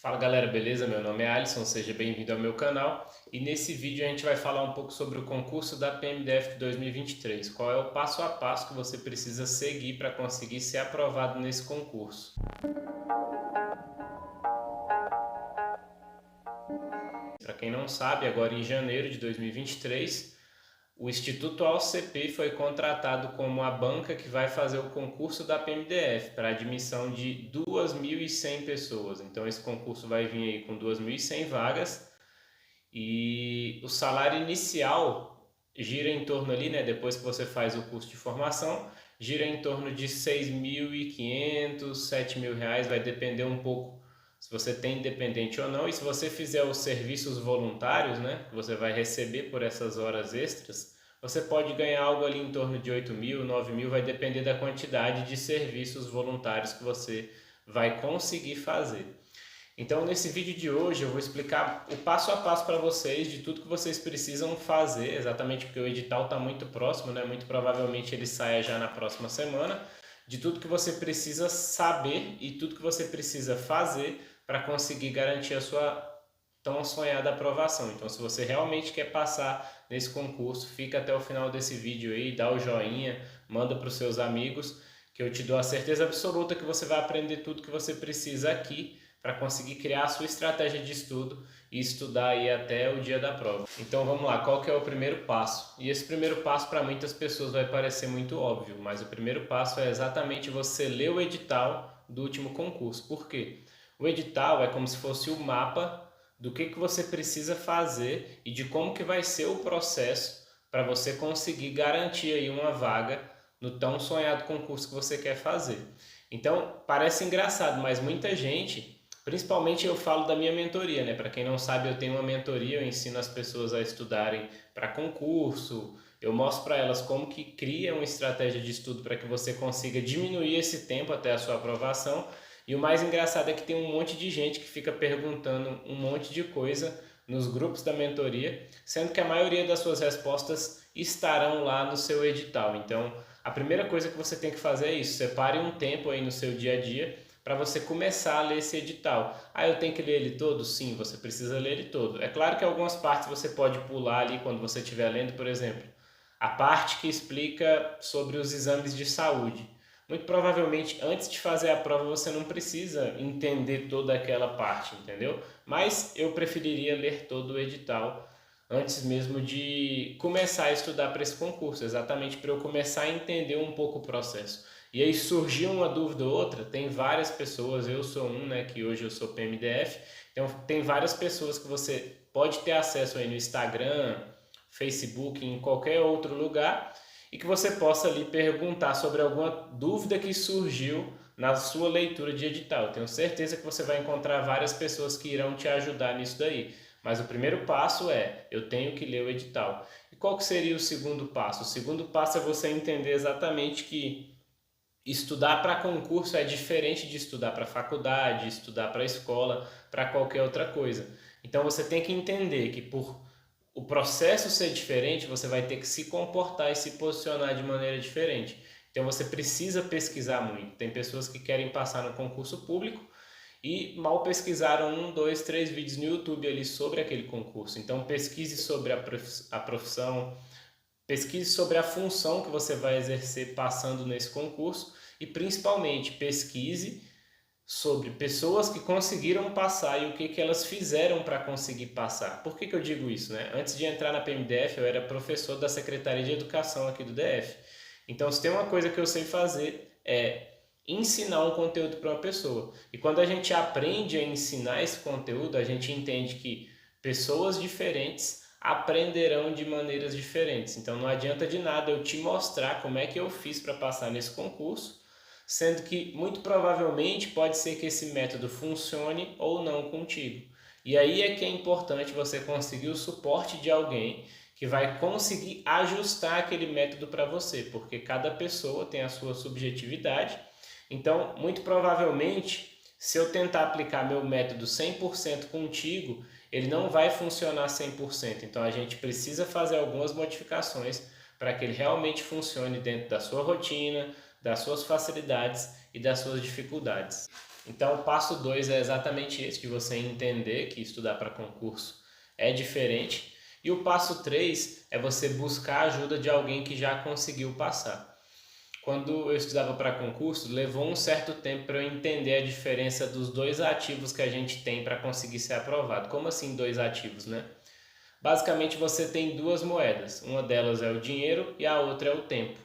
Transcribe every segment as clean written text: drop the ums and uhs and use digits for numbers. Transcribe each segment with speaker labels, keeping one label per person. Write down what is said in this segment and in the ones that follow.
Speaker 1: Fala galera, beleza? Meu nome é Alisson, seja bem-vindo ao meu canal e nesse vídeo a gente vai falar um pouco sobre o concurso da PMDF de 2023. Qual é o passo a passo que você precisa seguir para conseguir ser aprovado nesse concurso. Para quem não sabe, agora em janeiro de 2023, o Instituto AOCP foi contratado como a banca que vai fazer o concurso da PMDF para admissão de 2.100 pessoas. Então esse concurso vai vir aí com 2.100 vagas. E o salário inicial gira em torno ali, né, depois que você faz o curso de formação, gira em torno de 6.500, 7.000 reais, vai depender um pouco se você tem independente ou não. E se você fizer os serviços voluntários, né, que você vai receber por essas horas extras, você pode ganhar algo ali em torno de 8.000, 9.000, vai depender da quantidade de serviços voluntários que você vai conseguir fazer. Então, nesse vídeo de hoje, eu vou explicar o passo a passo para vocês de tudo que vocês precisam fazer, exatamente porque o edital está muito próximo, né? Muito provavelmente ele saia já na próxima semana, de tudo que você precisa saber e tudo que você precisa fazer para conseguir garantir a sua tão sonhada aprovação. Então, se você realmente quer passar nesse concurso, fica até o final desse vídeo aí, dá o joinha, manda para os seus amigos, que eu te dou a certeza absoluta que você vai aprender tudo que você precisa aqui para conseguir criar a sua estratégia de estudo e estudar aí até o dia da prova. Então vamos lá, qual que é o primeiro passo? E esse primeiro passo para muitas pessoas vai parecer muito óbvio, mas o primeiro passo é exatamente você ler o edital do último concurso. Por quê? O edital é como se fosse o mapa do que você precisa fazer e de como que vai ser o processo para você conseguir garantir aí uma vaga no tão sonhado concurso que você quer fazer. Então, parece engraçado, mas muita gente, principalmente eu falo da minha mentoria, né? Para quem não sabe, eu tenho uma mentoria, eu ensino as pessoas a estudarem para concurso, eu mostro para elas como que cria uma estratégia de estudo para que você consiga diminuir esse tempo até a sua aprovação. E o mais engraçado é que tem um monte de gente que fica perguntando um monte de coisa nos grupos da mentoria, sendo que a maioria das suas respostas estarão lá no seu edital. Então, a primeira coisa que você tem que fazer é isso, separe um tempo aí no seu dia a dia para você começar a ler esse edital. Ah, eu tenho que ler ele todo? Sim, você precisa ler ele todo. É claro que algumas partes você pode pular ali quando você estiver lendo, por exemplo, a parte que explica sobre os exames de saúde. Muito provavelmente, antes de fazer a prova, você não precisa entender toda aquela parte, entendeu? Mas eu preferiria ler todo o edital antes mesmo de começar a estudar para esse concurso, exatamente para eu começar a entender um pouco o processo. E aí surgiu uma dúvida ou outra, tem várias pessoas, eu sou um, né, que hoje eu sou PMDF, então tem várias pessoas que você pode ter acesso aí no Instagram, Facebook, em qualquer outro lugar, e que você possa ali perguntar sobre alguma dúvida que surgiu na sua leitura de edital. Eu tenho certeza que você vai encontrar várias pessoas que irão te ajudar nisso daí. Mas o primeiro passo é, eu tenho que ler o edital. E qual que seria o segundo passo? O segundo passo é você entender exatamente que estudar para concurso é diferente de estudar para faculdade, estudar para escola, para qualquer outra coisa. Então você tem que entender que por o processo ser diferente, você vai ter que se comportar e se posicionar de maneira diferente. Então você precisa pesquisar muito. Tem pessoas que querem passar no concurso público e mal pesquisaram 1, 2, 3 vídeos no YouTube ali sobre aquele concurso. Então pesquise sobre a profissão, pesquise sobre a função que você vai exercer passando nesse concurso e principalmente pesquise sobre pessoas que conseguiram passar e o que elas fizeram para conseguir passar. Por que eu digo isso, né? Antes de entrar na PMDF, eu era professor da Secretaria de Educação aqui do DF. Então, se tem uma coisa que eu sei fazer é ensinar um conteúdo para uma pessoa. E quando a gente aprende a ensinar esse conteúdo, a gente entende que pessoas diferentes aprenderão de maneiras diferentes. Então, não adianta de nada eu te mostrar como é que eu fiz para passar nesse concurso, sendo que muito provavelmente pode ser que esse método funcione ou não contigo. E aí é que é importante você conseguir o suporte de alguém que vai conseguir ajustar aquele método para você, porque cada pessoa tem a sua subjetividade. Então, muito provavelmente, se eu tentar aplicar meu método 100% contigo, ele não vai funcionar 100%. Então, a gente precisa fazer algumas modificações para que ele realmente funcione dentro da sua rotina, das suas facilidades e das suas dificuldades. Então, o passo 2 é exatamente esse, de você entender que estudar para concurso é diferente. E o passo 3 é você buscar a ajuda de alguém que já conseguiu passar. Quando eu estudava para concurso, levou um certo tempo para eu entender a diferença dos dois ativos que a gente tem para conseguir ser aprovado. Como assim dois ativos, né? Basicamente você tem duas moedas, uma delas é o dinheiro e a outra é o tempo.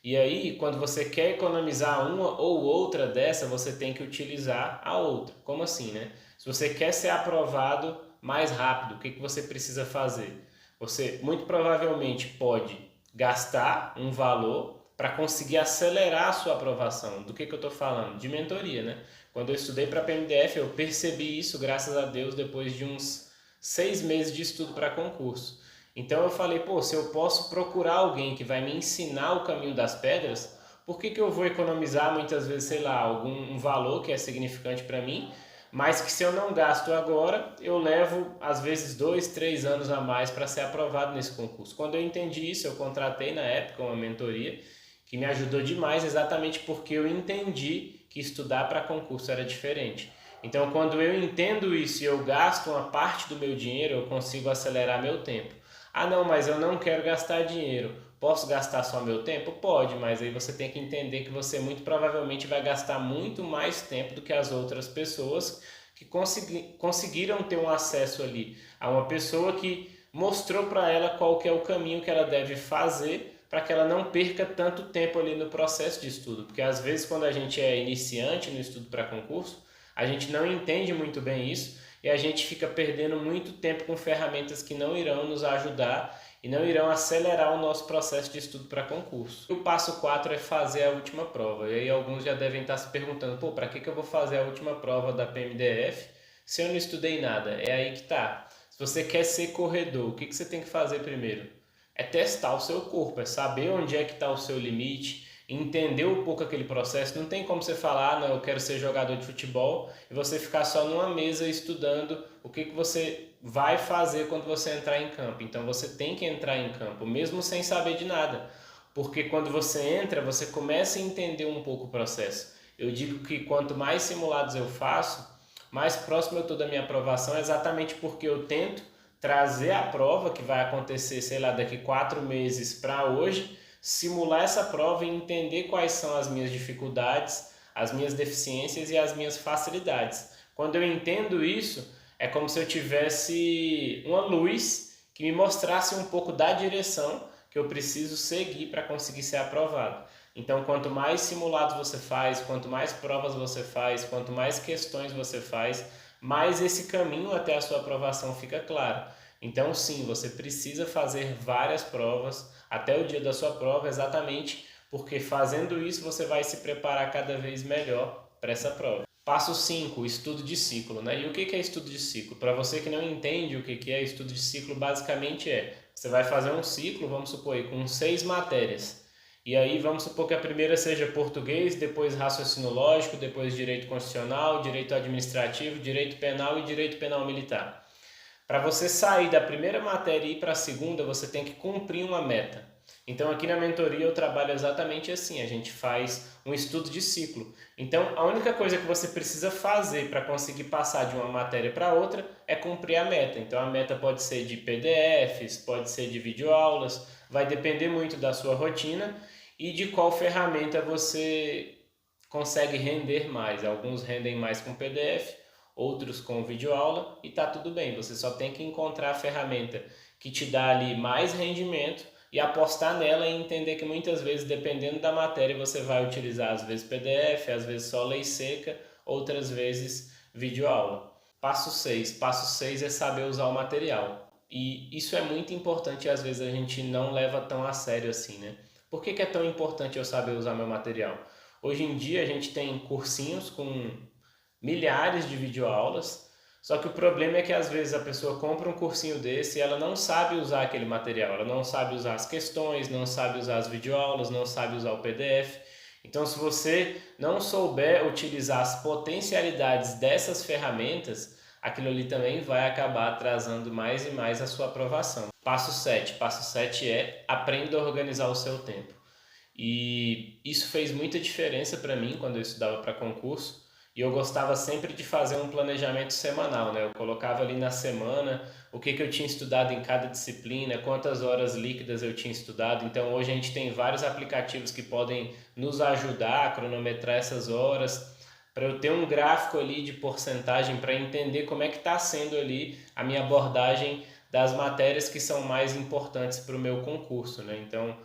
Speaker 1: E aí, quando você quer economizar uma ou outra dessa, você tem que utilizar a outra. Como assim, né? Se você quer ser aprovado mais rápido, o que que você precisa fazer? Você muito provavelmente pode gastar um valor para conseguir acelerar a sua aprovação. Do que eu estou falando? De mentoria, né? Quando eu estudei para a PMDF, eu percebi isso, graças a Deus, depois de uns 6 meses de estudo para concurso. Então eu falei, pô, se eu posso procurar alguém que vai me ensinar o caminho das pedras, por que que eu vou economizar muitas vezes, sei lá, algum valor que é significante para mim, mas que se eu não gasto agora, eu levo às vezes 2, 3 anos a mais para ser aprovado nesse concurso. Quando eu entendi isso, eu contratei na época uma mentoria que me ajudou demais, exatamente porque eu entendi que estudar para concurso era diferente. Então, quando eu entendo isso e eu gasto uma parte do meu dinheiro, eu consigo acelerar meu tempo. Ah, não, mas eu não quero gastar dinheiro. Posso gastar só meu tempo? Pode, mas aí você tem que entender que você muito provavelmente vai gastar muito mais tempo do que as outras pessoas que conseguiram ter um acesso ali a uma pessoa que mostrou para ela qual que é o caminho que ela deve fazer para que ela não perca tanto tempo ali no processo de estudo. Porque às vezes quando a gente é iniciante no estudo para concurso, a gente não entende muito bem isso e a gente fica perdendo muito tempo com ferramentas que não irão nos ajudar e não irão acelerar o nosso processo de estudo para concurso. E o passo 4 é fazer a última prova. E aí alguns já devem estar se perguntando, pô, para que eu vou fazer a última prova da PMDF se eu não estudei nada? É aí que tá. Se você quer ser corredor, o que você tem que fazer primeiro? É testar o seu corpo, é saber onde é que está o seu limite, entender um pouco aquele processo. Não tem como você falar, ah, não, eu quero ser jogador de futebol e você ficar só numa mesa estudando o que você vai fazer quando você entrar em campo. Então você tem que entrar em campo, mesmo sem saber de nada, porque quando você entra, você começa a entender um pouco o processo. Eu digo que quanto mais simulados eu faço, mais próximo eu estou da minha aprovação, exatamente porque eu tento trazer a prova que vai acontecer, sei lá, daqui 4 meses para hoje, simular essa prova e entender quais são as minhas dificuldades, as minhas deficiências e as minhas facilidades. Quando eu entendo isso, é como se eu tivesse uma luz que me mostrasse um pouco da direção que eu preciso seguir para conseguir ser aprovado. Então, quanto mais simulados você faz, quanto mais provas você faz, quanto mais questões você faz, mais esse caminho até a sua aprovação fica claro. Então, sim, você precisa fazer várias provas até o dia da sua prova, exatamente porque fazendo isso você vai se preparar cada vez melhor para essa prova. Passo 5, estudo de ciclo, né? E o que é estudo de ciclo? Para você que não entende o que é estudo de ciclo, basicamente você vai fazer um ciclo, vamos supor, aí, com 6 matérias. E aí vamos supor que a primeira seja português, depois raciocínio lógico, depois direito constitucional, direito administrativo, direito penal e direito penal militar. Para você sair da primeira matéria e ir para a segunda, você tem que cumprir uma meta. Então aqui na mentoria eu trabalho exatamente assim, a gente faz um estudo de ciclo. Então a única coisa que você precisa fazer para conseguir passar de uma matéria para outra é cumprir a meta. Então a meta pode ser de PDFs, pode ser de videoaulas, vai depender muito da sua rotina e de qual ferramenta você consegue render mais. Alguns rendem mais com PDF, outros com videoaula e tá tudo bem. Você só tem que encontrar a ferramenta que te dá ali mais rendimento e apostar nela e entender que muitas vezes, dependendo da matéria, você vai utilizar às vezes PDF, às vezes só lei seca, outras vezes videoaula. Passo 6. Passo 6 é saber usar o material. E isso é muito importante e às vezes a gente não leva tão a sério assim, né? Por que é tão importante eu saber usar meu material? Hoje em dia a gente tem cursinhos com milhares de videoaulas, só que o problema é que às vezes a pessoa compra um cursinho desse e ela não sabe usar aquele material, ela não sabe usar as questões, não sabe usar as videoaulas, não sabe usar o PDF. Então, se você não souber utilizar as potencialidades dessas ferramentas, aquilo ali também vai acabar atrasando mais e mais a sua aprovação. Passo 7. Passo 7 é aprenda a organizar o seu tempo. E isso fez muita diferença para mim quando eu estudava para concurso. e eu gostava sempre de fazer um planejamento semanal, né? Eu colocava ali na semana o que eu tinha estudado em cada disciplina, quantas horas líquidas eu tinha estudado. Então hoje a gente tem vários aplicativos que podem nos ajudar a cronometrar essas horas, para eu ter um gráfico ali de porcentagem para entender como é que está sendo ali a minha abordagem das matérias que são mais importantes para o meu concurso, né? Então,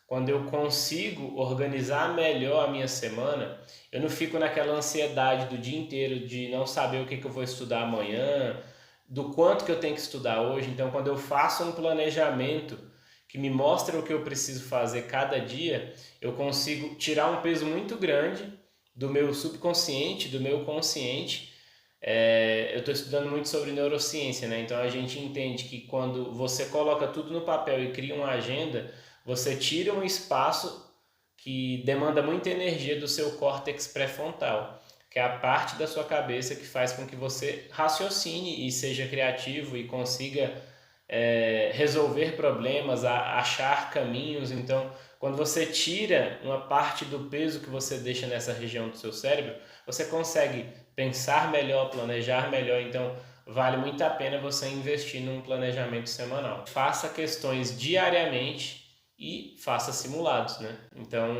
Speaker 1: quando eu consigo organizar melhor a minha semana, eu não fico naquela ansiedade do dia inteiro de não saber o que eu vou estudar amanhã, do quanto que eu tenho que estudar hoje. Então, quando eu faço um planejamento que me mostra o que eu preciso fazer cada dia, eu consigo tirar um peso muito grande do meu subconsciente, do meu consciente. Eu estou estudando muito sobre neurociência, né? Então a gente entende que quando você coloca tudo no papel e cria uma agenda, você tira um espaço que demanda muita energia do seu córtex pré-frontal, que é a parte da sua cabeça que faz com que você raciocine e seja criativo e consiga resolver problemas, achar caminhos. Então, quando você tira uma parte do peso que você deixa nessa região do seu cérebro, você consegue pensar melhor, planejar melhor. Então, vale muito a pena você investir num planejamento semanal. Faça questões diariamente e faça simulados, né? Então,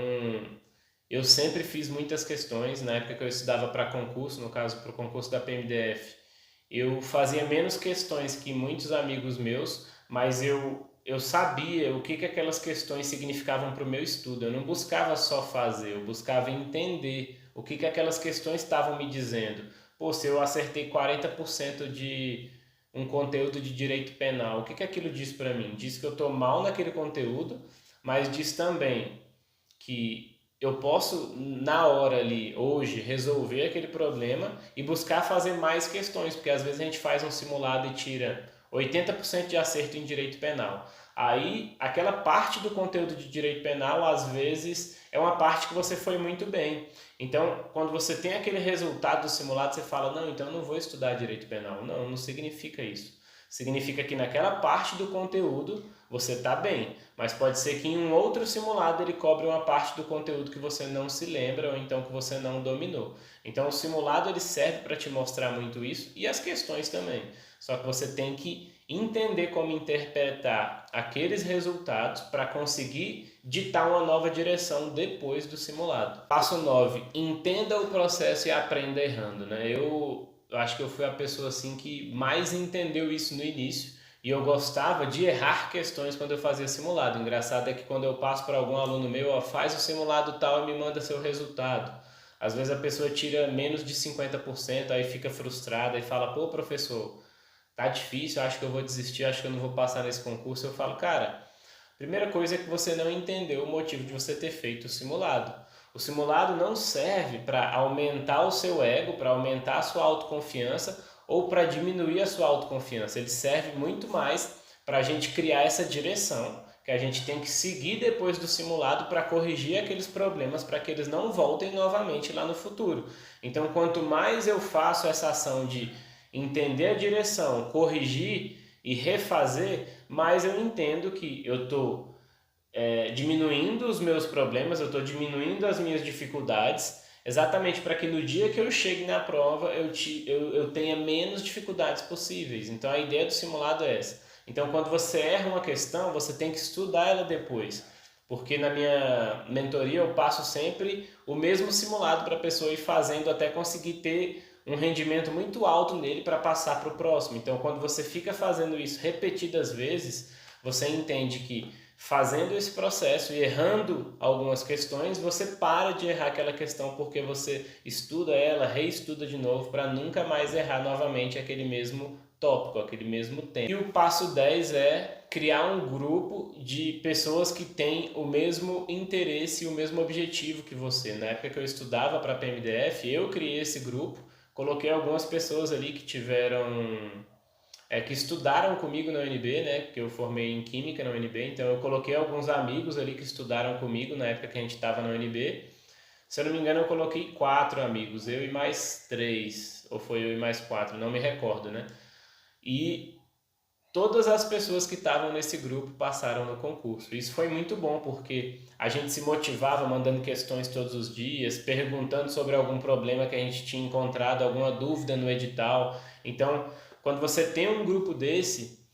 Speaker 1: eu sempre fiz muitas questões. Na época que eu estudava para concurso, no caso para o concurso da PMDF, eu fazia menos questões que muitos amigos meus, mas eu sabia o que aquelas questões significavam para o meu estudo. Eu não buscava só fazer, eu buscava entender o que aquelas questões estavam me dizendo. Pô, se eu acertei 40% de um conteúdo de direito penal, o que aquilo diz para mim? Diz que eu estou mal naquele conteúdo, mas diz também que eu posso, na hora ali, hoje, resolver aquele problema e buscar fazer mais questões, porque às vezes a gente faz um simulado e tira 80% de acerto em direito penal. Aí, aquela parte do conteúdo de direito penal, às vezes, é uma parte que você foi muito bem. Então, quando você tem aquele resultado do simulado, você fala, não, então eu não vou estudar direito penal. Não, não significa isso. Significa que naquela parte do conteúdo você está bem, mas pode ser que em um outro simulado ele cobre uma parte do conteúdo que você não se lembra ou então que você não dominou. Então o simulado ele serve para te mostrar muito isso e as questões também. Só que você tem que entender como interpretar aqueles resultados para conseguir ditar uma nova direção depois do simulado. Passo 9: entenda o processo e aprenda errando, né? Eu acho que eu fui a pessoa assim que mais entendeu isso no início. E eu gostava de errar questões quando eu fazia simulado. Engraçado é que quando eu passo para algum aluno meu, ó, faz o simulado tal e me manda seu resultado. Às vezes a pessoa tira menos de 50%, aí fica frustrada e fala, pô, professor, tá difícil, acho que eu vou desistir, acho que eu não vou passar nesse concurso. Eu falo, cara, primeira coisa é que você não entendeu o motivo de você ter feito o simulado. O simulado não serve para aumentar o seu ego, para aumentar a sua autoconfiança ou para diminuir a sua autoconfiança. Ele serve muito mais para a gente criar essa direção que a gente tem que seguir depois do simulado para corrigir aqueles problemas, para que eles não voltem novamente lá no futuro. Então, quanto mais eu faço essa ação de entender a direção, corrigir e refazer, mais eu entendo que eu estou diminuindo os meus problemas, eu estou diminuindo as minhas dificuldades, exatamente para que no dia que eu chegue na prova eu tenha menos dificuldades possíveis. Então a ideia do simulado é essa. Então quando você erra uma questão, você tem que estudar ela depois. Porque na minha mentoria eu passo sempre o mesmo simulado para a pessoa ir fazendo até conseguir ter um rendimento muito alto nele para passar para o próximo. Então quando você fica fazendo isso repetidas vezes, você entende que fazendo esse processo e errando algumas questões, você para de errar aquela questão porque você estuda ela, reestuda de novo para nunca mais errar novamente aquele mesmo tópico, aquele mesmo tema. E o passo 10 é criar um grupo de pessoas que têm o mesmo interesse e o mesmo objetivo que você. Na época que eu estudava para a PMDF, eu criei esse grupo, coloquei algumas pessoas ali que tiveram que estudaram comigo na UNB, né? Porque eu formei em Química na UNB, então eu coloquei alguns amigos ali que estudaram comigo na época que a gente estava na UNB. Se eu não me engano, eu coloquei 4 amigos, eu e mais 3, ou foi eu e mais 4, não me recordo, né? E todas as pessoas que estavam nesse grupo passaram no concurso. Isso foi muito bom, porque a gente se motivava mandando questões todos os dias, perguntando sobre algum problema que a gente tinha encontrado, alguma dúvida no edital. Então, quando você tem um grupo desse,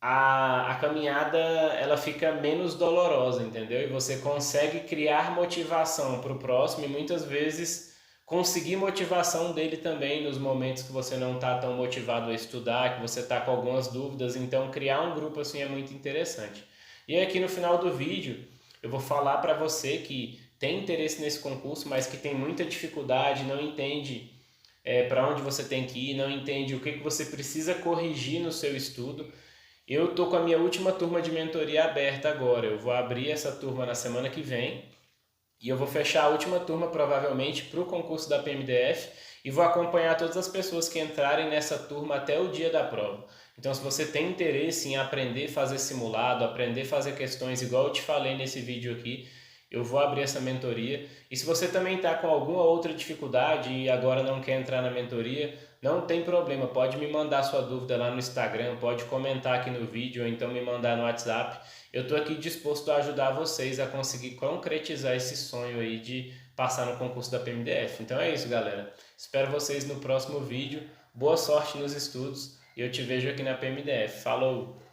Speaker 1: a caminhada ela fica menos dolorosa, entendeu? E você consegue criar motivação para o próximo e muitas vezes conseguir motivação dele também nos momentos que você não está tão motivado a estudar, que você está com algumas dúvidas. Então, criar um grupo assim é muito interessante. E aqui no final do vídeo eu vou falar para você que tem interesse nesse concurso, mas que tem muita dificuldade, não entende para onde você tem que ir, não entende o que você precisa corrigir no seu estudo. Eu tô com a minha última turma de mentoria aberta agora. Eu vou abrir essa turma na semana que vem e eu vou fechar a última turma provavelmente para o concurso da PMDF e vou acompanhar todas as pessoas que entrarem nessa turma até o dia da prova. Então, se você tem interesse em aprender a fazer simulado, aprender a fazer questões igual eu te falei nesse vídeo aqui, eu vou abrir essa mentoria. E se você também está com alguma outra dificuldade e agora não quer entrar na mentoria, não tem problema, pode me mandar sua dúvida lá no Instagram, pode comentar aqui no vídeo ou então me mandar no WhatsApp. Eu estou aqui disposto a ajudar vocês a conseguir concretizar esse sonho aí de passar no concurso da PMDF. Então é isso, galera. Espero vocês no próximo vídeo. Boa sorte nos estudos e eu te vejo aqui na PMDF. Falou!